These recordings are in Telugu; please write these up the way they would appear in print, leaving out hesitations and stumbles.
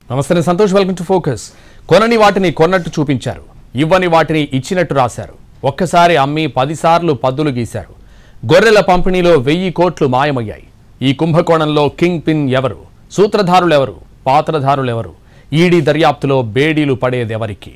నమస్తే సంతోష్, వెల్కమ్ టు ఫోకస్. కొనని వాటిని కొన్నట్టు చూపించారు, ఇవ్వని వాటిని ఇచ్చినట్టు రాశారు. ఒక్కసారి అమ్మి 10 సార్లు పద్దులు గీశారు. గొర్రెల పంపిణీలో 1000 కోట్లు మాయమయ్యాయి. ఈ కుంభకోణంలో కింగ్ పిన్ ఎవరు, సూత్రధారులెవరు, పాత్రధారులెవరు, ఈడీ దర్యాప్తులో బేడీలు పడేదెవరికి?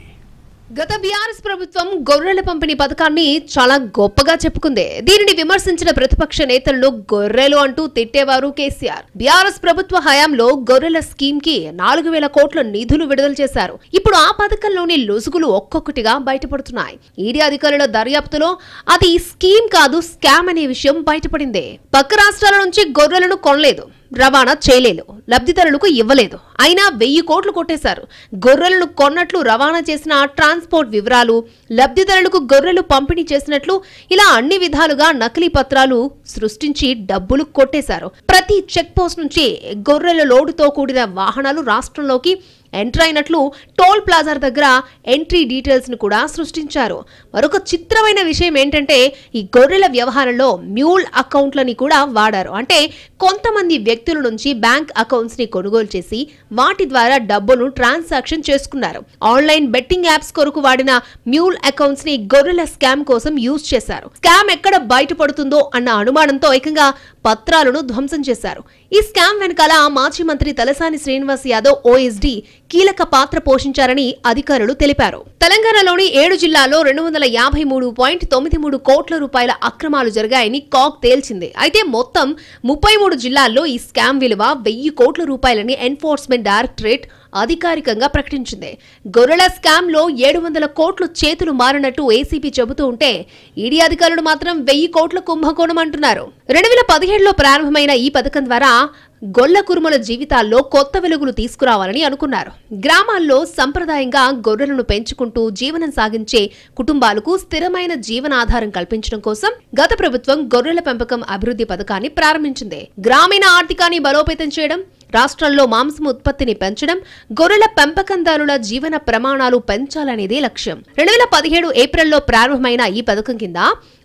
గత బీఆర్ఎస్ ప్రభుత్వం గొర్రెల పంపిణీ పథకాన్ని చాలా గొప్పగా చెప్పుకుంది. దీనిని విమర్శించిన ప్రతిపక్ష నేతలను గొర్రెలు అంటూ తిట్టేవారు కేసీఆర్. బీఆర్ఎస్ ప్రభుత్వ హయాంలో గొర్రెల స్కీమ్ కి 4000 కోట్ల నిధులు విడుదల చేశారు. ఇప్పుడు ఆ పథకంలోని లొసుగులు ఒక్కొక్కటిగా బయటపడుతున్నాయి. ఈడీ అధికారుల దర్యాప్తులో అది స్కీమ్ కాదు, స్కామ్ అనే విషయం బయటపడింది. పక్క రాష్ట్రాల నుంచి గొర్రెలను కొనలేదు, రవాణా చేయలేదు, లబ్ధిదారులకు ఇవ్వలేదు. అయినా 1000 కోట్లు కొట్టేశారు. గొర్రెలను కొన్నట్లు రవాణా చేసిన ట్రాన్స్పోర్ట్ వివరాలు, లబ్ధిదారులకు గొర్రెలు పంపిణీ చేసినట్లు ఇలా అన్ని విధాలుగా నకిలీ పత్రాలు సృష్టించి డబ్బులు కొట్టేశారు. ప్రతి చెక్ పోస్ట్ నుంచి గొర్రెల లోడుతో కూడిన వాహనాలు రాష్ట్రంలోకి ఎంటర్ అయినట్లు టోల్ ప్లాజా దగ్గర ఎంట్రీ డీటెయిల్స్ ను కూడా సృష్టించారు. మరొక చిత్రమైన విషయం ఏంటంటే ఈ గొర్రెల వ్యవహారంలో మ్యూల్ అకౌంట్లని కూడా వాడారు. అంటే కొంతమంది వ్యక్తుల నుంచి బ్యాంక్ అకౌంట్స్ ని కొనుగోలు చేసి వాటి ద్వారా డబ్బును ట్రాన్సాక్షన్ చేసుకున్నారు. ఆన్లైన్ బెట్టింగ్ యాప్స్ కొరకు వాడిన మ్యూల్ అకౌంట్స్ ని గొర్రెల స్కామ్ కోసం యూజ్ చేశారు. స్కామ్ ఎక్కడ బయటపడుతుందో అన్న అనుమానంతో ఏకంగా పత్రాలను ధ్వంసం చేశారు. ఈ స్కామ్ వెనకాల మాజీ మంత్రి తలసాని శ్రీనివాస్ యాదవ్ ఓఎస్డీ కీలక పాత్ర పోషించారని అధికారులు తెలిపారు. తెలంగాణలోని 7 జిల్లాల్లో 253.93 కోట్ల రూపాయల అక్రమాలు జరిగాయని కాగ్ తేల్చింది. అయితే మొత్తం 33 జిల్లాల్లో ఈ స్కామ్ విలువ 1000 కోట్ల రూపాయలని ఎన్ఫోర్స్మెంట్ డైరెక్టరేట్ అధికారికంగా ప్రకటించింది. గొర్రెల స్కామ్ లో 700 కోట్లు చేతులు మారినట్టు ఏసీబీ చెబుతూ ఉంటే ఈడీ అధికారులు మాత్రం 1000 కోట్ల కుంభకోణం అంటున్నారు. 2017లో ప్రారంభమైన ఈ పథకం ద్వారా గొల్ల కురుమల జీవితాల్లో కొత్త వెలుగులు తీసుకురావాలని అనుకున్నారు. గ్రామాల్లో సంప్రదాయంగా గొర్రెలను పెంచుకుంటూ జీవనం సాగించే కుటుంబాలకు స్థిరమైన జీవనాధారం కల్పించడం కోసం గత ప్రభుత్వం గొర్రెల పెంపకం అభివృద్ధి పథకాన్ని ప్రారంభించింది. గ్రామీణ ఆర్థికాన్ని బలోపేతం చేయడం, రాష్ట్రంలో మాంసం ఉత్పత్తిని పెంచడం, గొర్రెల పెంపకందారుల జీవన ప్రమాణాలు పెంచాలనేది లక్ష్యం. 2017 ఏప్రిల్లో ప్రారంభమైన ఈ పథకం కింద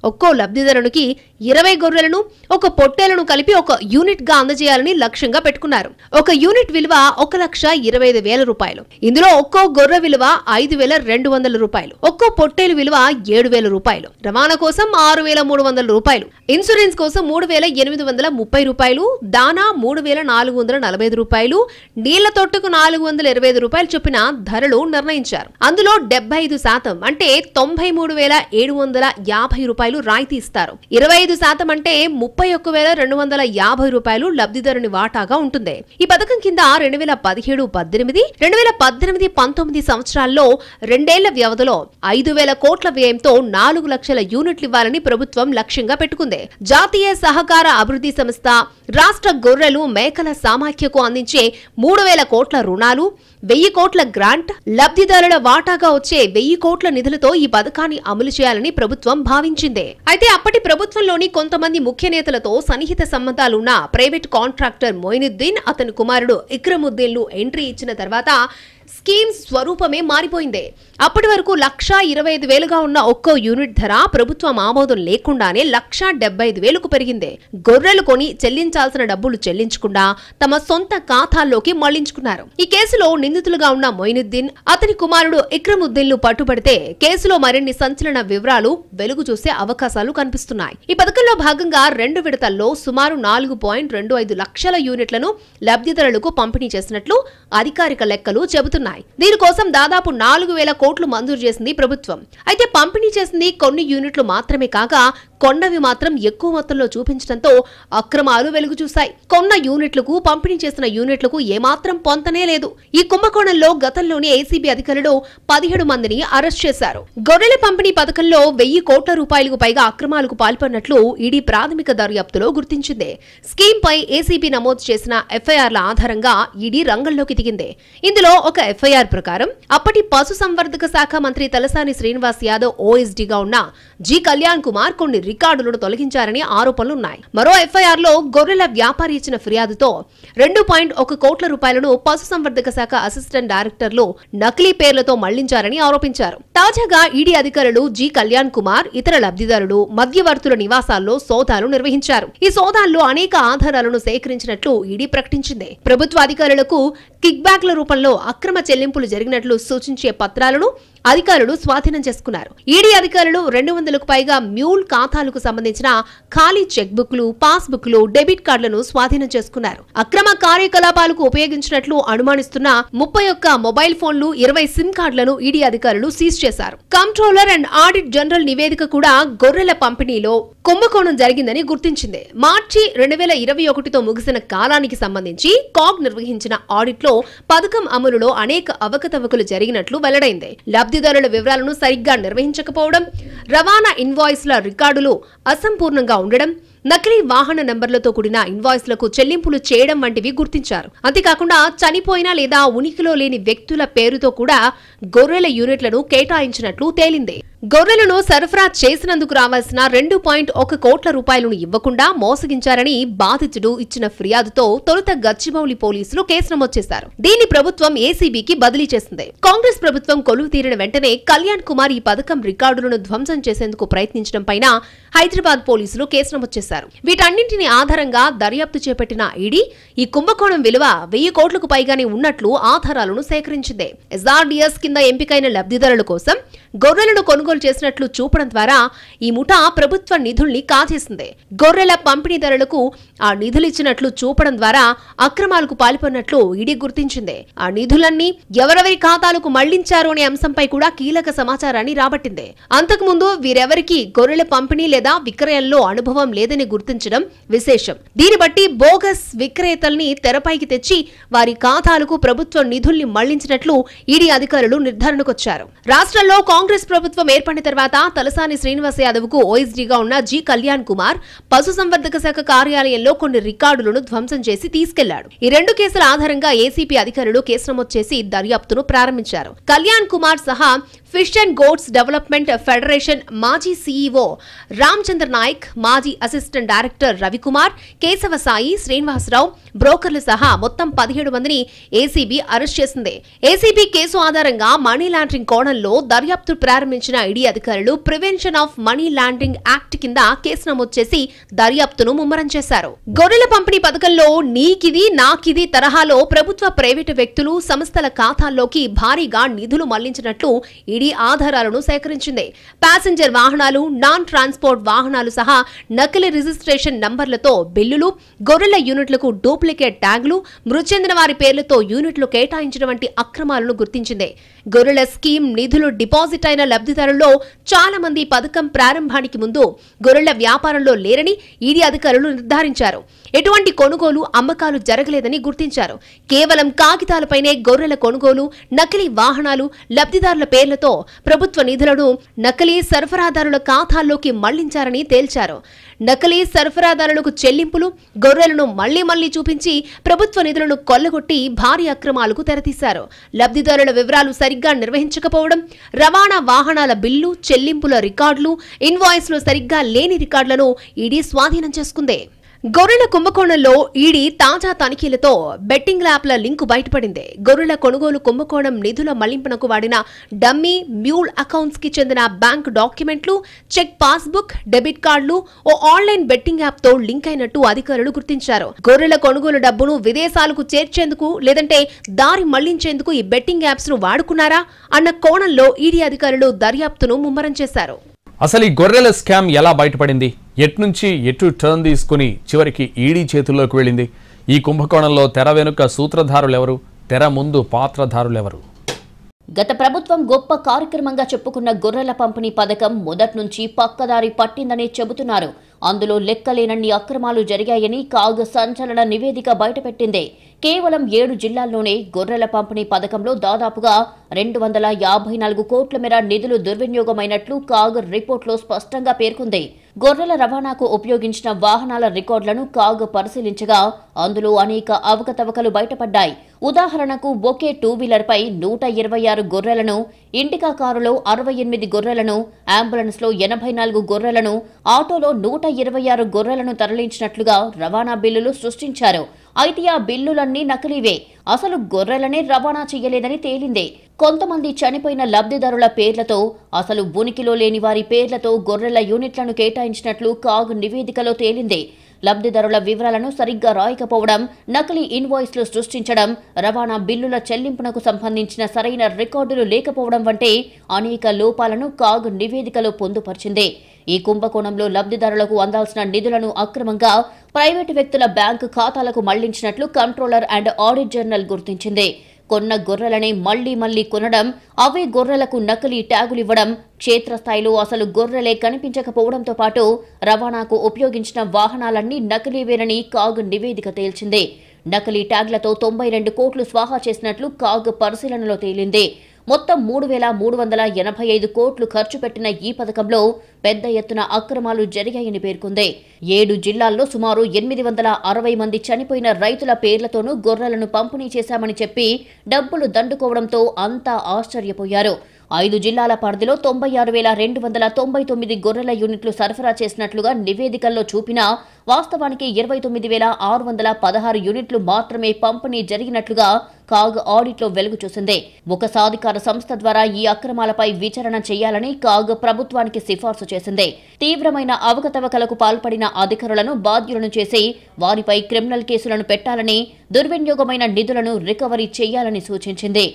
ఒక్కో లబ్ధిదారునికి 20 గొర్రెలను, ఒక పొట్టేలను కలిపి ఒక యూనిట్ గా అందజేయాలని లక్ష్యంగా పెట్టుకున్నారు. ఒక యూనిట్ విలువ 1,25,000 రూపాయలు. ఇందులో ఒక్కో గొర్రె విలువ 5,200 రూపాయలు, ఒక్కో పొట్టేలు విలువ 7,000 రూపాయలు, రవాణా కోసం 6,300 రూపాయలు, ఇన్సూరెన్స్ కోసం 3,830 రూపాయలు, దానా 3,445 రూపాయలు, నీళ్ల తొట్టుకు 425 రూపాయలు చొప్పున ధరలు నిర్ణయించారు. అందులో 75% అంటే 93,750 రూపాయలు రాయితీ ఇస్తారు. 25% అంటే 31,250 రూపాయలు లబ్ధిదారుని వాటాగా ఉంటుంది. ఈ పథకం కింద 2017-18, 2018-19 సంవత్సరాల్లో 2 ఏళ్ల వ్యవధిలో 5,000 కోట్ల వ్యయంతో 4 లక్షల యూనిట్లు ఇవ్వాలని ప్రభుత్వం లక్ష్యంగా పెట్టుకుంది. జాతీయ సహకార అభివృద్ధి సంస్థ రాష్ట్ర గొర్రెలు మేకల సమాఖ్యకు అందించే 3,000 కోట్ల రుణాలు, 1000 కోట్ల గ్రాంట్, లబ్ధిదారుల వాటాగా వచ్చే 1000 కోట్ల నిధులతో ఈ పథకాన్ని అమలు చేయాలని ప్రభుత్వం భావించింది. అయితే అప్పటి ప్రభుత్వంలోని కొంతమంది ముఖ్య నేతలతో సన్నిహిత సంబంధాలున్న ప్రైవేట్ కాంట్రాక్టర్ మొయినుద్దీన్, అతని కుమారుడు ఇక్రముద్దీన్లు ఎంట్రీ ఇచ్చిన తర్వాత స్కీమ్ స్వరూపమే మారిపోయింది. అప్పటి వరకు 1,25,000గా ఉన్న ఒక్కో యూనిట్ ధర ప్రభుత్వం ఆమోదం లేకుండానే 1,75,000కు పెరిగింది. గొర్రెలు కొని చెల్లించాల్సిన డబ్బులు చెల్లించకుండా తమ సొంత ఖాతాల్లోకి మళ్లించుకున్నారు. ఈ కేసులో నిందితులుగా ఉన్న మొయినుద్దీన్, అతని కుమారుడు ఇక్రముద్దీన్లు పట్టుబడితే కేసులో మరిన్ని సంచలన వివరాలు వెలుగు చూసే అవకాశాలు కనిపిస్తున్నాయి. ఈ పథకంలో భాగంగా 2 విడతల్లో సుమారు 4.25 లక్షల యూనిట్లను లబ్ధిదారులకు పంపిణీ చేసినట్లు అధికారిక లెక్కలు చెబుతున్నాయి. దీనికోసం దాదాపు 4,000 కోట్లు మంజూరు చేసింది ప్రభుత్వం. అయితే పంపిణీ చేసింది కొన్ని యూనిట్లు మాత్రమే కాగా కొన్నవి మాత్రం ఎక్కువ మొత్తంలో చూపించడంతో అక్రమాలు వెలుగు చూశాయి. కొన్న యూనిట్లకు, పంపిణీ చేసిన యూనిట్లకు ఏమాత్రం పొంతనే లేదు. ఈ కుంభకోణంలో గతంలోని ఏసీబీ అధికారులు 17 మందిని అరెస్ట్ చేశారు. గొర్రెల పంపిణీ పథకంలో 1000 కోట్ల రూపాయలకు పైగా అక్రమాలకు పాల్పడినట్లు ఈడీ ప్రాథమిక దర్యాప్తులో గుర్తించింది. స్కీమ్ పై ఏసీబీ నమోదు చేసిన ఎఫ్ఐఆర్ల ఆధారంగా ఈడీ రంగంలోకి దిగింది. ఇందులో ఒక ఎఫ్ఐఆర్ ప్రకారం అప్పటి పశు సంవర్ధక శాఖ మంత్రి తలసాని శ్రీనివాస్ యాదవ్ ఓఎస్డీగా ఉన్న జి కళ్యాణ్ కుమార్ కొన్ని రికార్డులను తొలగించారని ఆరోపణలున్నాయి. మరో ఎఫ్ఐఆర్ లో గొర్రెల వ్యాపారి ఇచ్చిన ఫిర్యాదుతో 2.1 కోట్ల రూపాయలను పశు సంవర్ధక శాఖ అసిస్టెంట్ డైరెక్టర్లు నకిలీ పేర్లతో మళ్లించారని ఆరోపించారు. తాజాగా ఈడీ అధికారులు జి కళ్యాణ్ కుమార్, ఇతర లబ్ధిదారులు, మధ్యవర్తుల నివాసాల్లో సోదాలు నిర్వహించారు. ఈ సోదాల్లో అనేక ఆధారాలను సేకరించినట్లు ఈడీ ప్రకటించింది. ప్రభుత్వ అధికారులకు కిక్ బ్యాక్ల రూపంలో అక్రమ చెల్లింపులు జరిగినట్లు సూచించే పత్రాలను అధికారులు స్వాధీనం చేసుకున్నారు. ఈడీ అధికారులు 200కు పైగా మ్యూల్ ఖాతాలకు సంబంధించిన ఖాళీ చెక్ బుక్లు, పాస్ బుక్లు, డెబిట్ కార్డులను స్వాధీనం చేసుకున్నారు. అక్రమ కార్యకలాపాలకు ఉపయోగించినట్లు అనుమానిస్తున్న 31 మొబైల్ ఫోన్లు, 20 సిమ్ కార్డులను ఈడీ అధికారులు సీజ్ చేశారు. కంట్రోలర్ అండ్ ఆడిట్ జనరల్ నివేదిక కూడా గొర్రెల పంపిణీలో కుంభకోణం జరిగిందని గుర్తించింది. మార్చి 2021తో ముగిసిన కాలానికి సంబంధించి కాగ్ నిర్వహించిన ఆడిట్ లో పథకం అమలులో అనేక అవకతవకలు జరిగినట్లు వెల్లడైంది. లబ్ధిదారుల వివరాలను సరిగ్గా నిర్వహించకపోవడం, రవాణా ఇన్వాయిస్ల రికార్డులు అసంపూర్ణంగా ఉండడం, నకిలీ వాహన నంబర్లతో కూడిన ఇన్వాయిస్లకు చెల్లింపులు చేయడం వంటివి గుర్తించారు. అంతేకాకుండా చనిపోయిన లేదా ఉనికిలో లేని వ్యక్తుల పేరుతో కూడా గొర్రెల యూనిట్లను కేటాయించినట్లు తేలింది. గొర్రెలను సరఫరా చేసినందుకు రావాల్సిన 2.1 కోట్ల రూపాయలను ఇవ్వకుండా మోసగించారని బాధితుడు ఇచ్చిన ఫిర్యాదుతో తొలుత గచ్చిబౌలి పోలీసులు కేసు నమోదు చేశారు. దీన్ని ప్రభుత్వం ఏసీబీకి బదిలీ చేసింది. కాంగ్రెస్ ప్రభుత్వం కొలువు తీరిన వెంటనే కళ్యాణ్ కుమార్ ఈ పథకం రికార్డులను ధ్వంసం చేసేందుకు ప్రయత్నించడం పైన హైదరాబాద్ పోలీసులు కేసు నమోదు చేశారు. వీటన్నింటినీ ఆధారంగా దర్యాప్తు చేపట్టిన ఈడీ ఈ కుంభకోణం విలువ 1000 కోట్లకు పైగానే ఉన్నట్లు ఆధారాలను సేకరించింది. ఎస్ఆర్డీఎస్ కింద ఎంపికైన లబ్ధిదారుల కోసం గొర్రెలను కొనుగోలు చేసినట్లు చూపడం ద్వారా ఈ ముఠా ప్రభుత్వ నిధుల్ని కాజేసింది. గొర్రెల పంపిణీదారులకు ఆ నిధులిచ్చినట్లు చూపడం ద్వారా అక్రమాలకు పాల్పడినట్లు ఈడీ గుర్తించింది. ఆ నిధులన్నీ ఎవరెవరి ఖాతాలకు మళ్లించారు అనే అంశంపై కూడా కీలక సమాచారాన్ని రాబట్టింది. అంతకుముందు వీరెవరికి గొర్రెల పంపిణీ లేదా విక్రయంలో అనుభవం లేదని గుర్తించడం విశేషం. దీన్ని బట్టి బోగస్ విక్రేతల్ని తెరపైకి తెచ్చి వారి ఖాతాలకు ప్రభుత్వ నిధుల్ని మళ్లించినట్లు ఈడీ అధికారులు నిర్ధారణకొచ్చారు. రాష్ట్రంలో కాంగ్రెస్ ప్రభుత్వం ఏర్పడిన తర్వాత తలసాని శ్రీనివాస్ యాదవ్ కు ఓఎస్డీగా ఉన్న జి కళ్యాణ్ కుమార్ పశుసంవర్ధక శాఖ కార్యాలయంలో కొన్ని రికార్డులను ధ్వంసం చేసి తీసుకెళ్లాడు. ఈ 2 కేసుల ఆధారంగా ఏసీపీ అధికారులు కేసు నమోదు చేసి దర్యాప్తును ప్రారంభించారు. కళ్యాణ్ కుమార్ సహా fish and goats development federation మాజీ సీఈఓ రామచంద్ర నాయక్, మాజీ అసిస్టెంట్ డైరెక్టర్ రవికుమార్, కేశవ సాయి, శ్రీనివాసరావు, బ్రోకర్లు సహా మొత్తం 17 మందిని ఏసీబీ అరెస్ట్ చేసింది. ఏసీబీ కేసు ఆధారంగా మనీ లాండరింగ్ కోణంలో దర్యాప్తు ప్రారంభించిన ఈడీ అధికారులు prevention of money laundering act కింద కేసు నమోదు చేసి దర్యాప్తును ముమ్మరం చేశారు. గొర్రెల పంపిణీ పథకంలో నీకిది నాకిది తరహాలో ప్రభుత్వ, ప్రైవేటు వ్యక్తులు, సంస్థల ఖాతాల్లోకి భారీగా నిధులు మళ్లించినట్లు ఈడీ ఆధారాలను సేకరించింది. ప్యాసింజర్ వాహనాలు, నాన్ ట్రాన్స్పోర్ట్ వాహనాలు సహా నకిలీ రిజిస్ట్రేషన్ నంబర్లతో బిల్లులు, గొర్రెల యూనిట్లకు డూప్లికేట్ ట్యాగులు, మృతి చెందిన వారి పేర్లతో యూనిట్లు కేటాయించడం వంటి అక్రమాలను గుర్తించింది. గొర్రెల స్కీమ్ నిధులు డిపాజిట్ అయిన లబ్ధిదారుల్లో చాలా మంది పథకం ప్రారంభానికి ముందు గొర్రెల వ్యాపారంలో లేరని ఈడీ అధికారులు నిర్ధారించారు. ఎటువంటి కొనుగోలు, అమ్మకాలు జరగలేదని గుర్తించారు. కేవలం కాగితాలపైనే గొర్రెల కొనుగోలు, నకిలీ వాహనాలు, లబ్ధిదారుల పేర్లతో ప్రభుత్వ నిధులను నకిలీ సరఫరాదారుల ఖాతాల్లోకి మళ్లించారని తేల్చారు. నకిలీ సరఫరాదారులకు చెల్లింపులు, గొర్రెలను మళ్లీ చూపించి ప్రభుత్వ నిధులను కొల్లగొట్టి భారీ అక్రమాలకు తెరతీశారు. లబ్ధిదారుల వివరాలు సరిగ్గా నిర్వహించకపోవడం, రవాణా వాహనాల బిల్లు, చెల్లింపుల రికార్డులు, ఇన్వాయిస్లు సరిగ్గా లేని రికార్డులను ఈడీ స్వాధీనం చేసుకుంది. గొర్రెల కుంభకోణంలో ఈడీ తాజా తనిఖీలతో బెట్టింగ్ యాప్ల లింకు బయటపడింది. గొర్రెల కొనుగోలు కుంభకోణం నిధుల మళ్లింపునకు వాడిన డమ్మీ మ్యూల్ అకౌంట్స్ కి చెందిన బ్యాంక్ డాక్యుమెంట్లు, చెక్ పాస్బుక్, డెబిట్ కార్డులు ఓ ఆన్లైన్ బెట్టింగ్ యాప్ తో లింక్ అయినట్టు అధికారులు గుర్తించారు. గొర్రెల కొనుగోలు డబ్బును విదేశాలకు చేర్చేందుకు లేదంటే దారి మళ్లించేందుకు ఈ బెట్టింగ్ యాప్స్ ను వాడుకున్నారా అన్న కోణంలో ఈడీ అధికారులు దర్యాప్తును ముమ్మరం చేశారు. అసలు ఈ గొర్రెల స్కామ్ ఎలా బయటపడింది? ఎట్నుంచి ఎటు టర్న్ తీసుకుని చివరికి ఈడీ చేతుల్లోకి వెళ్ళింది? ఈ కుంభకోణంలో తెర వెనుక సూత్రధారులెవరు? తెర ముందు పాత్రధారులెవరు? గత ప్రభుత్వం గొప్ప కార్యక్రమంగా చెప్పుకున్న గొర్రెల పంపిణీ పథకం మొదటి నుంచి పక్కదారి పట్టిందని చెబుతున్నారు. అందులో లెక్కలేనన్ని అక్రమాలు జరిగాయని కాగ్ సంచలన నివేదిక బయటపెట్టింది. కేవలం 7 జిల్లాల్లోనే గొర్రెల పంపిణీ పథకంలో దాదాపుగా 254 కోట్ల మేర నిధులు దుర్వినియోగమైనట్లు కాగ్ రిపోర్టులో స్పష్టంగా పేర్కొంది. గొర్రెల రవాణాకు ఉపయోగించిన వాహనాల రికార్డులను కాగ్ పరిశీలించగా అందులో అనేక అవకతవకలు బయటపడ్డాయి. ఉదాహరణకు ఒకే 2 వీలర్పై 126 గొర్రెలను, ఇండికా కారులో 68 గొర్రెలను, అంబులెన్స్లో 84 గొర్రెలను, ఆటోలో 126 గొర్రెలను తరలించినట్లుగా రవాణా బిల్లులు సృష్టించారు. అయితే ఆ బిల్లులన్నీ నకిలీవే. అసలు గొర్రెలనే రవాణా చేయలేదని తేలింది. కొంతమంది చనిపోయిన లబ్ధిదారుల పేర్లతో, అసలు ఉనికిలో లేని వారి పేర్లతో గొర్రెల యూనిట్లను కేటాయించినట్లు కాగ్ నివేదికలో తేలింది. లబ్ధిదారుల వివరాలను సరిగ్గా రాయకపోవడం, నకిలీ ఇన్వాయిస్లు సృష్టించడం, రవాణా బిల్లుల చెల్లింపునకు సంబంధించిన సరైన రికార్డులు లేకపోవడం వంటి అనేక లోపాలను కాగ్ నివేదికలో పొందుపరిచింది. ఈ కుంభకోణంలో లబ్ధిదారులకు అందాల్సిన నిధులను అక్రమంగా ప్రైవేటు వ్యక్తుల బ్యాంకు ఖాతాలకు మళ్లించినట్లు కంట్రోలర్ అండ్ ఆడిట్ జనరల్ గుర్తించింది. కొన్న గొర్రెలని మళ్లీ కొనడం, అవే గొర్రెలకు నకిలీ ట్యాగులివ్వడం, క్షేత్రస్థాయిలో అసలు గొర్రెలే కనిపించకపోవడంతో పాటు రవాణాకు ఉపయోగించిన వాహనాలన్నీ నకిలీవేనని కాగ్ నివేదిక తేల్చింది. నకిలీ ట్యాగ్లతో 92 కోట్లు స్వాహా చేసినట్లు కాగ్ పరిశీలనలో తేలింది. మొత్తం 3,385 కోట్లు ఖర్చు పెట్టిన ఈ పథకంలో పెద్ద ఎత్తున అక్రమాలు జరిగాయని పేర్కొంది. 7 జిల్లాల్లో సుమారు 860 మంది చనిపోయిన రైతుల పేర్లతోనూ గొర్రెలను పంపిణీ చేశామని చెప్పి డబ్బులు దండుకోవడంతో అంతా ఆశ్చర్యపోయారు. 5 జిల్లాల పరిధిలో 96,299 గొర్రెల యూనిట్లు సరఫరా చేసినట్లుగా నివేదికల్లో చూపినా వాస్తవానికి 29,616 యూనిట్లు మాత్రమే పంపిణీ జరిగినట్లుగా కాగ్ ఆడిట్లో వెలుగు చూసింది. ఒక సాధికార సంస్థ ద్వారా ఈ అక్రమాలపై విచారణ చేయాలని కాగ్ ప్రభుత్వానికి సిఫార్సు చేసింది. తీవ్రమైన అవకతవకలకు పాల్పడిన అధికారులను బాధ్యులను చేసి వారిపై క్రిమినల్ కేసులను పెట్టాలని, దుర్వినియోగమైన నిధులను రికవరీ చేయాలని సూచించింది.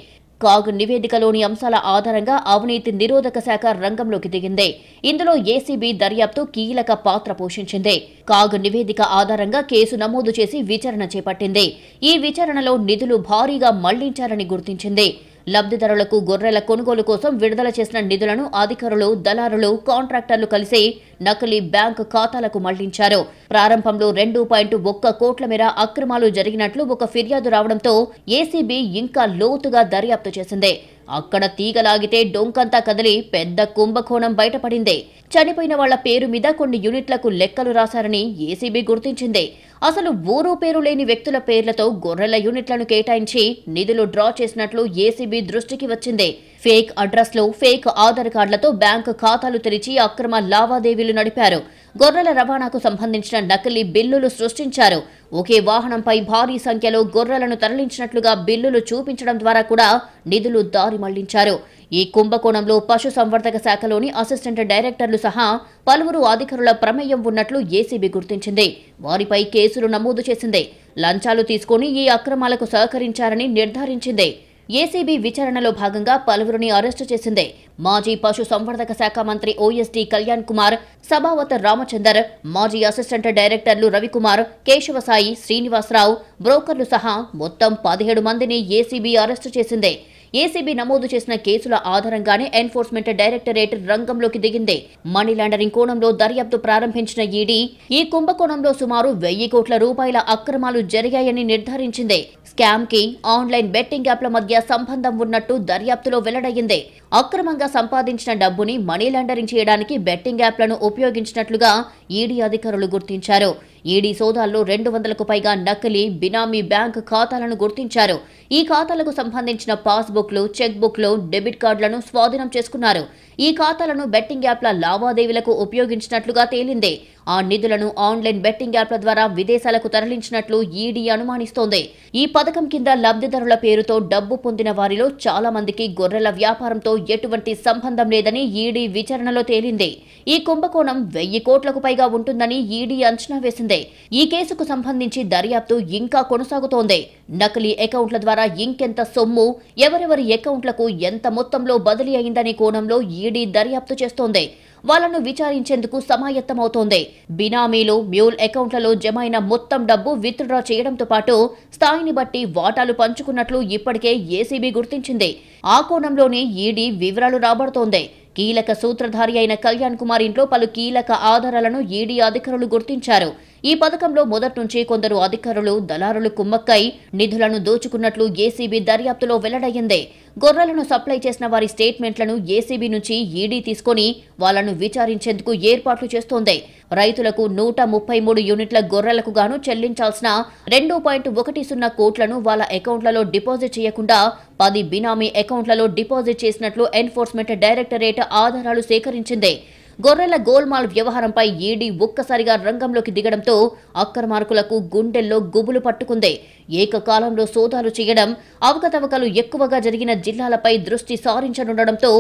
కాగ్ నివేదికలోని అంశాల ఆధారంగా అవినీతి నిరోధక శాఖ రంగంలోకి దిగింది. ఇందులో ఏసీబీ దర్యాప్తు కీలక పాత్ర పోషించింది. కాగ్ నివేదిక ఆధారంగా కేసు నమోదు చేసి విచారణ చేపట్టింది. ఈ విచారణలో నిధులు భారీగా మళ్లించారని గుర్తించింది. లబ్ధిదారులకు గొర్రెల కొనుగోలు కోసం విడుదల చేసిన నిధులను అధికారులు, దళారులు, కాంట్రాక్టర్లు కలిసి నకిలీ బ్యాంకు ఖాతాలకు మళ్లించారు. ప్రారంభంలో 2.1 కోట్ల మేర అక్రమాలు జరిగినట్లు ఒక ఫిర్యాదు రావడంతో ఏసీబీ ఇంకా లోతుగా దర్యాప్తు చేసింది. అక్కడ తీగలాగితే డొంకంతా కదిలి పెద్ద కుంభకోణం బయటపడింది. చనిపోయిన వాళ్ల పేరు మీద కొన్ని యూనిట్లకు లెక్కలు రాశారని ఏసీబీ గుర్తించింది. అసలు ఊరు పేరు లేని వ్యక్తుల పేర్లతో గొర్రెల యూనిట్లను కేటాయించి నిధులు డ్రా చేసినట్లు ఏసీబీ దృష్టికి వచ్చింది. ఫేక్ అడ్రస్లు, ఫేక్ ఆధార్ కార్డులతో బ్యాంకు ఖాతాలు తెరిచి అక్రమ లావాదేవీలు నడిపారు. గొర్రెల రవాణాకు సంబంధించిన నకిలీ బిల్లులు సృష్టించారు. ఒకే వాహనంపై భారీ సంఖ్యలో గొర్రెలను తరలించినట్లుగా బిల్లులు చూపించడం ద్వారా కూడా నిధులు దారి మళ్లించారు. ఈ కుంభకోణంలో పశు సంవర్ధక శాఖలోని అసిస్టెంట్ డైరెక్టర్లు సహా పలువురు అధికారుల ప్రమేయం ఉన్నట్లు ఏసీబీ గుర్తించింది. వారిపై కేసులు నమోదు చేసింది. లంచాలు తీసుకుని ఈ అక్రమాలకు సహకరించారని నిర్ధారించింది. ఏసీబీ విచారణలో భాగంగా పలువురిని అరెస్టు చేసింది. మాజీ పశు సంవర్ధక శాఖ మంత్రి ఓఎస్డీ కళ్యాణ్ కుమార్, సభావత్ రామచందర్, మాజీ అసిస్టెంట్ డైరెక్టర్లు రవికుమార్, కేశవసాయి, శ్రీనివాసరావు, బ్రోకర్లు సహా మొత్తం 17 మందిని ఏసీబీ అరెస్టు చేసింది. ఏసీబీ నమోదు చేసిన కేసుల ఆధారంగానే ఎన్ఫోర్స్మెంట్ డైరెక్టరేట్ రంగంలోకి దిగింది. మనీ లాండరింగ్ కోణంలో దర్యాప్తు ప్రారంభించిన ఈడీ ఈ కుంభకోణంలో సుమారు 1,000 కోట్ల రూపాయల అక్రమాలు జరిగాయని నిర్ధారించింది. స్కామ్ కి ఆన్లైన్ బెట్టింగ్ యాప్ల మధ్య సంబంధం ఉన్నట్టు దర్యాప్తులో వెల్లడయ్యింది. అక్రమంగా సంపాదించిన డబ్బుని మనీ లాండరింగ్ చేయడానికి బెట్టింగ్ యాప్లను ఉపయోగించినట్లుగా ఈడీ అధికారులు గుర్తించారు. ఈడీ సోదాల్లో 200కు పైగా నకిలీ, బినామీ బ్యాంకు ఖాతాలను గుర్తించారు. ఈ ఖాతాలకు సంబంధించిన పాస్బుక్లు, చెక్ బుక్లు, డెబిట్ కార్డులను స్వాధీనం చేసుకున్నారు. ఈ ఖాతాలను బెట్టింగ్ యాప్ల లావాదేవీలకు ఉపయోగించినట్లుగా తేలింది. ఆ నిధులను ఆన్లైన్ బెట్టింగ్ యాప్ల ద్వారా విదేశాలకు తరలించినట్లు ఈడీ అనుమానిస్తోంది. ఈ పథకం కింద లబ్ధిదారుల పేరుతో డబ్బు పొందిన వారిలో చాలా మందికి గొర్రెల వ్యాపారంతో ఎటువంటి సంబంధం లేదని ఈడీ విచారణలో తేలింది. ఈ కుంభకోణం 1,000 కోట్లకు పైగా ఉంటుందని ఈడీ అంచనా వేసింది. ఈ కేసుకు సంబంధించి దర్యాప్తు ఇంకా కొనసాగుతోంది. నకిలీ అకౌంట్ల ద్వారా ఇంకెంత సొమ్ము, ఎవరెవరి అకౌంట్లకు ఎంత మొత్తంలో బదిలీ అయిందనే కోణంలో ఈడీ దర్యాప్తు చేస్తోంది. వాళ్లను విచారించేందుకు సమాయత్తమవుతోంది. బినామీలు, మ్యూల్ అకౌంట్లలో జమైన మొత్తం డబ్బు విత్డ్రా చేయడంతో పాటు స్థాయిని బట్టి వాటాలు పంచుకున్నట్లు ఇప్పటికే ఏసీబీ గుర్తించింది. ఆ కోణంలోనే ఈడీ వివరాలు రాబడుతోంది. కీలక సూత్రధారి అయిన కళ్యాణ్ కుమార్ ఇంట్లో పలు కీలక ఆధారాలను ఈడీ అధికారులు గుర్తించారు. ఈ పథకంలో మొదటి నుంచి కొందరు అధికారులు, దళారులు కుమ్మక్కై నిధులను దోచుకున్నట్లు ఏసీబీ దర్యాప్తులో వెల్లడయ్యింది. గొర్రెలను సప్లై చేసిన వారి స్టేట్మెంట్లను ఏసీబీ నుంచి ఈడీ తీసుకుని వాళ్లను విచారించేందుకు ఏర్పాట్లు చేస్తోంది. రైతులకు 133 యూనిట్ల గొర్రెలకు గాను చెల్లించాల్సిన 2.10 కోట్లను వాళ్ళ అకౌంట్లలో డిపాజిట్ చేయకుండా 10 బినామీ అకౌంట్లలో డిపాజిట్ చేసినట్లు ఎన్ఫోర్స్మెంట్ డైరెక్టరేట్ ఆధారాలు సేకరించింది. గొర్రెల గోల్మాల్ వ్యవహారంపై ఈడీ ఒక్కసారిగా రంగంలోకి దిగడంతో అక్రమార్కులకు గుండెల్లో గుబులు పట్టుకుంది. ఏకకాలంలో సోదాలు చేయడం, అవకతవకలు ఎక్కువగా జరిగిన జిల్లాలపై దృష్టి సారించనుండడంతో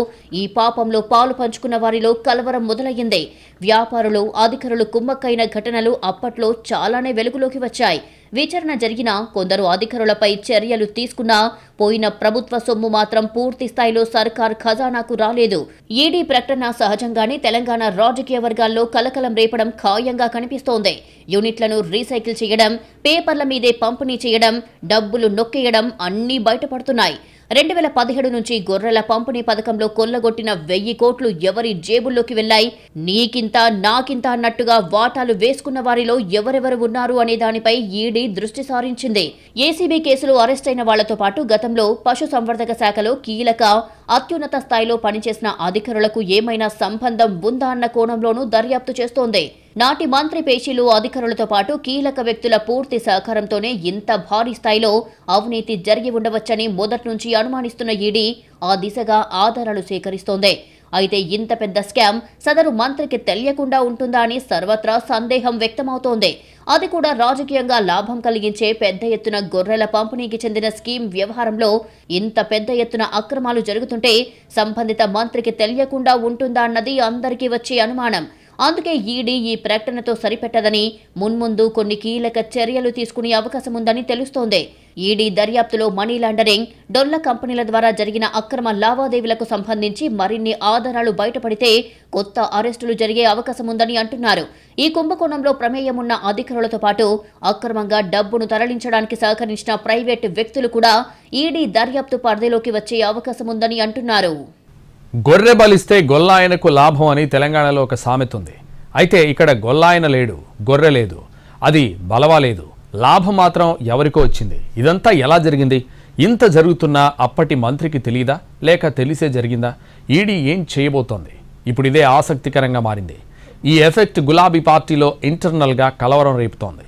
ఈ పాపంలో పాలు పంచుకున్న వారిలో కలవరం మొదలయ్యింది. వ్యాపారులు, అధికారులు కుమ్మక్కైన ఘటనలు అప్పట్లో చాలానే వెలుగులోకి వచ్చాయి. విచారణ జరిగినా కొందరు అధికారులపై చర్యలు తీసుకున్నా పోయిన ప్రభుత్వ సొమ్ము మాత్రం పూర్తి స్థాయిలో సర్కార్ ఖజానాకు రాలేదు. ఈడీ ప్రకటన సహజంగానే తెలంగాణ రాజకీయ వర్గాల్లో కలకలం రేపడం ఖాయంగా కనిపిస్తోంది. యూనిట్లను రీసైకిల్ చేయడం, పేపర్ల మీదే పంపిణీ చేయడం, డబ్బులు నొక్కేయడం అన్నీ బయటపడుతున్నాయి. 2017 నుంచి గొర్రెల పంపిణీ పథకంలో కొల్లగొట్టిన 1000 కోట్లు ఎవరి జేబుల్లోకి వెళ్లాయి, నీకింత నాకింత అన్నట్టుగా వాటాలు వేసుకున్న వారిలో ఎవరెవరు ఉన్నారు అనే దానిపై ఈడీ దృష్టి సారించింది. ఏసీబీ కేసులో అరెస్టైన వాళ్లతో పాటు గతంలో పశుసంవర్ధక శాఖలో కీలక అత్యున్నత స్థాయిలో పనిచేసిన అధికారులకు ఏమైనా సంబంధం ఉందా అన్న కోణంలోనూ దర్యాప్తు చేస్తోంది. నాటి మంత్రి పేషీలు, అధికారులతో పాటు కీలక వ్యక్తుల పూర్తి సహకారంతోనే ఇంత భారీ స్థాయిలో అవినీతి జరిగి ఉండవచ్చని మొదటి నుంచి అనుమానిస్తున్న ఈడీ ఆ దిశగా ఆధారాలు సేకరిస్తోంది. అయితే ఇంత పెద్ద స్కామ్ సదరు మంత్రికి తెలియకుండా ఉంటుందా అని సర్వత్రా సందేహం వ్యక్తమవుతోంది. అది కూడా రాజకీయంగా లాభం కలిగించే పెద్ద ఎత్తున గొర్రెల పంపిణీకి చెందిన స్కీమ్ వ్యవహారంలో ఇంత పెద్ద ఎత్తున అక్రమాలు జరుగుతుంటే సంబంధిత మంత్రికి తెలియకుండా ఉంటుందా అన్నది అందరికీ వచ్చే అనుమానం. అందుకే ఈడీ ఈ ప్రకటనతో సరిపెట్టదని, మున్ముందు కొన్ని కీలక చర్యలు తీసుకునే అవకాశం ఉందని తెలుస్తోంది. ఈడీ దర్యాప్తులో మనీ లాండరింగ్, డొల్ల కంపెనీల ద్వారా జరిగిన అక్రమ లావాదేవీలకు సంబంధించి మరిన్ని ఆధారాలు బయటపడితే కొత్త అరెస్టులు జరిగే అవకాశం ఉందని అంటున్నారు. ఈ కుంభకోణంలో ప్రమేయమున్న అధికారులతో పాటు అక్రమంగా డబ్బును తరలించడానికి సహకరించిన ప్రైవేటు వ్యక్తులు కూడా ఈడీ దర్యాప్తు పరిధిలోకి వచ్చే అవకాశం ఉందని అంటున్నారు. గొర్రె బలిస్తే గొల్లాయనకు లాభం అని తెలంగాణలో ఒక సామెత ఉంది. అయితే ఇక్కడ గొల్లాయన లేడు, గొర్రె లేదు, అది బలవాలేదు, లాభం మాత్రం ఎవరికో వచ్చింది. ఇదంతా ఎలా జరిగింది? ఇంత జరుగుతున్నా అప్పటి మంత్రికి తెలియదా, లేక తెలిసే జరిగిందా? ఈడీ ఏం చేయబోతోంది? ఇప్పుడు ఇదే ఆసక్తికరంగా మారింది. ఈ ఎఫెక్ట్ గులాబీ పార్టీలో ఇంటర్నల్గా కలవరం రేపుతోంది.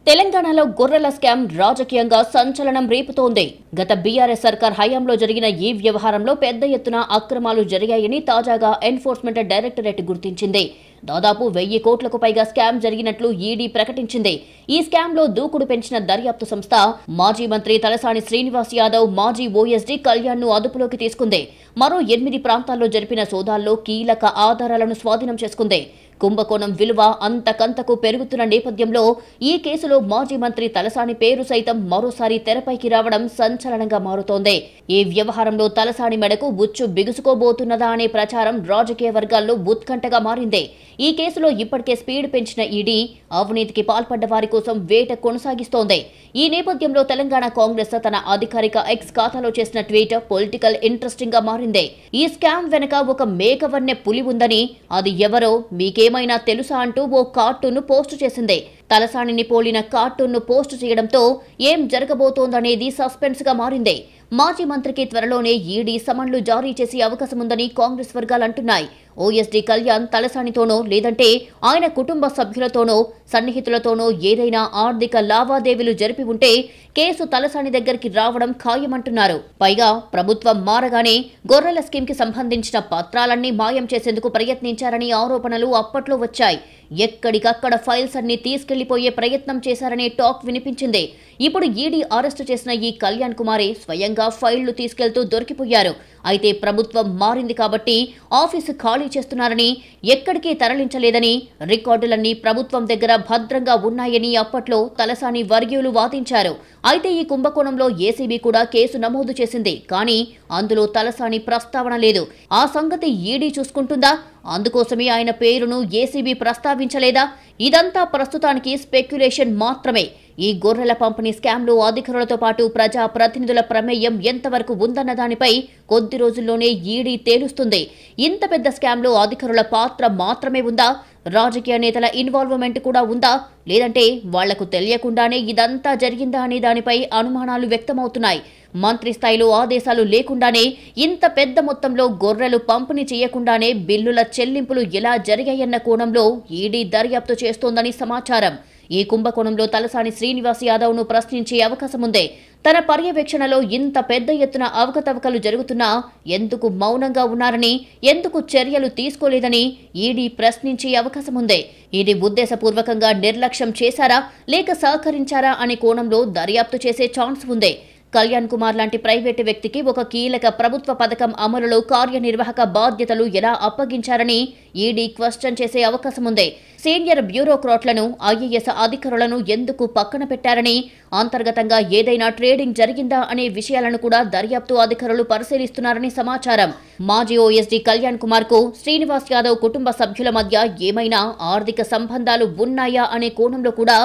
తెలంగాణలో గొర్రెల స్కామ్ రాజకీయంగా సంచలనం రేపుతోంది. గత బీఆర్ఎస్ సర్కార్ హయాంలో జరిగిన ఈ వ్యవహారంలో పెద్ద ఎత్తున అక్రమాలు జరిగాయని తాజాగా ఎన్ఫోర్స్మెంట్ డైరెక్టరేట్ గుర్తించింది. దాదాపు 1000 కోట్లకు పైగా స్కామ్ జరిగినట్లు ఈడీ ప్రకటించింది. ఈ స్కామ్ లో దూకుడు పెంచిన దర్యాప్తు సంస్థ మాజీ మంత్రి తలసాని శ్రీనివాస్ యాదవ్, మాజీ ఓఎస్డీ కళ్యాణ్ ను అదుపులోకి తీసుకుంది. మరో 8 ప్రాంతాల్లో జరిపిన సోదాల్లో కీలక ఆధారాలను స్వాధీనం చేసుకుంది. కుంభకోణం విలువ అంతకంతకు పెరుగుతున్న నేపథ్యంలో ఈ కేసులో మాజీ మంత్రి తలసాని పేరు సైతం మరోసారి తెరపైకి రావడం సంచలనంగా మారుతోంది. ఈ వ్యవహారంలో తలసాని మెడకు బుచ్చు బిగుసుకోబోతున్నదా అనే ప్రచారం రాజకీయ వర్గాల్లో ఉత్కంఠగా మారింది. ఈ కేసులో ఇప్పటికే స్పీడ్ పెంచిన ఈడీ అవినీతికి పాల్పడ్డ వారి కోసం వేట కొనసాగిస్తోంది. ఈ నేపథ్యంలో తెలంగాణ కాంగ్రెస్ తన అధికారిక ఎక్స్ ఖాతాలో చేసిన ట్వీట్ పొలిటికల్ ఇంట్రెస్టింగ్ గా మారింది. ఈ స్కామ్ వెనక ఒక మేకవన్నె పులి ఉందని, అది ఎవరో మీకేమైనా తెలుసా అంటూ ఓ కార్టూన్ పోస్టు చేసింది. తలసానిని పోలిన కార్టూన్ను పోస్టు చేయడంతో ఏం జరగబోతోందనేది సస్పెన్స్ గా మారింది. మాజీ మంత్రికి త్వరలోనే ఈడీ సమన్లు జారీ చేసే అవకాశం ఉందని కాంగ్రెస్ వర్గాలు అంటున్నాయి. ఓఎస్డీ కళ్యాణ్ తలసానితోనో లేదంటే ఆయన కుటుంబ సభ్యులతోనో సన్నిహితులతోనో ఏదైనా ఆర్థిక లావాదేవీలు జరిపి ఉంటే కేసు తలసాని దగ్గరికి రావడం ఖాయమంటున్నారు. పైగా ప్రభుత్వం మారగానే గొర్రెల స్కీమ్ కి సంబంధించిన పత్రాలన్నీ మాయం చేసేందుకు ప్రయత్నించారని ఆరోపణలు అప్పట్లో వచ్చాయి. ఎక్కడికక్కడ ఫైల్స్ అన్ని తీసుకెళ్లిపోయే ప్రయత్నం చేశారనే టాక్ వినిపించింది. ఇప్పుడు ఈడీ అరెస్టు చేసిన ఈ కళ్యాణ్ కుమారే స్వయంగా ఫైళ్లు తీసుకెళ్తూ దొరికిపోయారు. అయితే ప్రభుత్వం మారింది కాబట్టి ఆఫీసు ఖాళీ చేస్తున్నారని, ఎక్కడికి తరలించలేదని, రికార్డులన్నీ ప్రభుత్వం దగ్గర భద్రంగా ఉన్నాయని అప్పట్లో తలసాని వర్గీయులు వాదించారు. అయితే ఈ కుంభకోణంలో ఏసీబీ కూడా కేసు నమోదు చేసింది. కానీ అందులో తలసాని ప్రస్తావన లేదు. ఆ సంగతి ఈడీ చూసుకుంటుందా? అందుకోసమే ఆయన పేరును ఏసీబీ ప్రస్తావించలేదా? ఇదంతా ప్రస్తుతానికి స్పెక్యులేషన్ మాత్రమే. ఈ గొర్రెల పంపిణీ స్కామ్లో అధికారులతో పాటు ప్రజా ప్రతినిధుల ప్రమేయం ఎంతవరకు ఉందన్న దానిపై కొద్ది రోజుల్లోనే ఈడీ తేలుస్తుంది. ఇంత పెద్ద స్కామ్లో అధికారుల పాత్ర మాత్రమే ఉందా? రాజకీయ నేతల ఇన్వాల్వ్మెంట్ కూడా ఉందా? లేదంటే వాళ్లకు తెలియకుండానే ఇదంతా జరిగిందా అనే దానిపై అనుమానాలు వ్యక్తమవుతున్నాయి. మంత్రి స్థాయిలో ఆదేశాలు లేకుండానే ఇంత పెద్ద మొత్తంలో గొర్రెలు పంపిణీ చేయకుండానే బిల్లుల చెల్లింపులు ఎలా జరిగాయన్న కోణంలో ఈడీ దర్యాప్తు చేస్తోందని సమాచారం. ఈ కుంభకోణంలో తలసాని శ్రీనివాస్ యాదవ్ను ప్రశ్నించే అవకాశం ఉంది. తన పర్యవేక్షణలో ఇంత పెద్ద ఎత్తున అవకతవకలు జరుగుతున్నా ఎందుకు మౌనంగా ఉన్నారని, ఎందుకు చర్యలు తీసుకోలేదని ఈడీ ప్రశ్నించే అవకాశం ఉంది. ఇది ఉద్దేశపూర్వకంగా నిర్లక్ష్యం చేశారా లేక సహకరించారా అనే కోణంలో దర్యాప్తు చేసే ఛాన్స్ ఉంది. కళ్యాణ్ కుమార్ లాంటి ప్రైవేటు వ్యక్తికి ఒక కీలక ప్రభుత్వ పథకం అమలులో కార్యనిర్వాహక బాధ్యతలు ఎలా అప్పగించారని ఈడీ క్వశ్చన్ చేసే అవకాశం ఉంది. సీనియర్ బ్యూరోక్రాట్లను, ఐఏఎస్ అధికారులను ఎందుకు పక్కన పెట్టారని, అంతర్గతంగా ఏదైనా ట్రేడింగ్ జరిగిందా అనే విషయాలను కూడా దర్యాప్తు అధికారులు పరిశీలిస్తున్నారని సమాచారం. మాజీ ఓఎస్డీ కళ్యాణ్ కుమార్ కు శ్రీనివాస్ యాదవ్ కుటుంబ సభ్యుల మధ్య ఏమైనా ఆర్థిక సంబంధాలు ఉన్నాయా అనే కోణంలో కూడా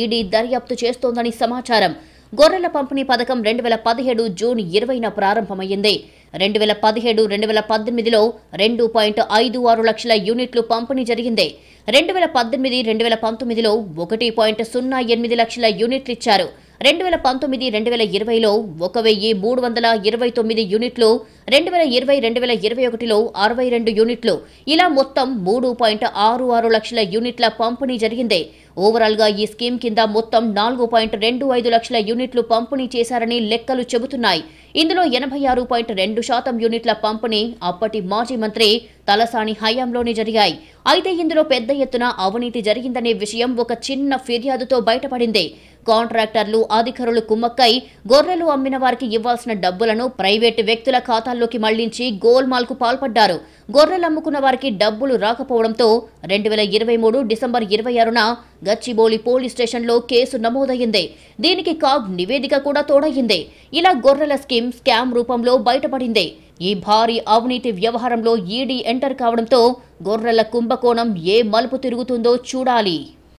ఈడీ దర్యాప్తు చేస్తోందని సమాచారం. గొర్రెల పంపిణీ పథకం 2017 జూన్ 20న ప్రారంభమైంది. 2017-2018లో 2.56 లక్షల యూనిట్లు పంపిణీ జరిగింది. 2018-2019లో 1.08 లక్షల యూనిట్లు ఇచ్చారు. 2019-2020లో 1329 యూనిట్లు, 2020-2021లో 62 యూనిట్లు, ఇలా మొత్తం 3.66 లక్షల యూనిట్ల పంపిణీ జరిగింది. ఓవరాల్ గా ఈ స్కీమ్ కింద మొత్తం 4.25 లక్షల యూనిట్లు పంపిణీ చేశారని లెక్కలు చెబుతున్నాయి. ఇందులో 86.2% యూనిట్ల పంపిణీ అప్పటి మాజీ మంత్రి తలసాని హయాంలోనే జరిగాయి. అయితే ఇందులో పెద్ద ఎత్తున అవినీతి జరిగిందనే విషయం ఒక చిన్న ఫిర్యాదుతో బయటపడింది. కాంట్రాక్టర్లు, అధికారులు కుమ్మక్కై గొర్రెలు అమ్మిన వారికి ఇవ్వాల్సిన డబ్బులను ప్రైవేటు వ్యక్తుల ఖాతాల్లోకి మళ్లించి గోల్మాల్కు పాల్పడ్డారు. గొర్రెలు అమ్ముకున్న వారికి డబ్బులు రాకపోవడంతో 2023 డిసెంబర్ 26న గచ్చిబౌలి పోలీస్ స్టేషన్లో కేసు నమోదయ్యింది. దీనికి కాగ్ నివేదిక కూడా తోడయ్యింది. ఇలా గొర్రెల స్కామ్ రూపంలో బయటపడింది. ఈ భారీ అవినీతి వ్యవహారంలో ఈడీ ఎంటర్ కావడంతో గొర్రెల కుంభకోణం ఏ మలుపు తిరుగుతుందో చూడాలి.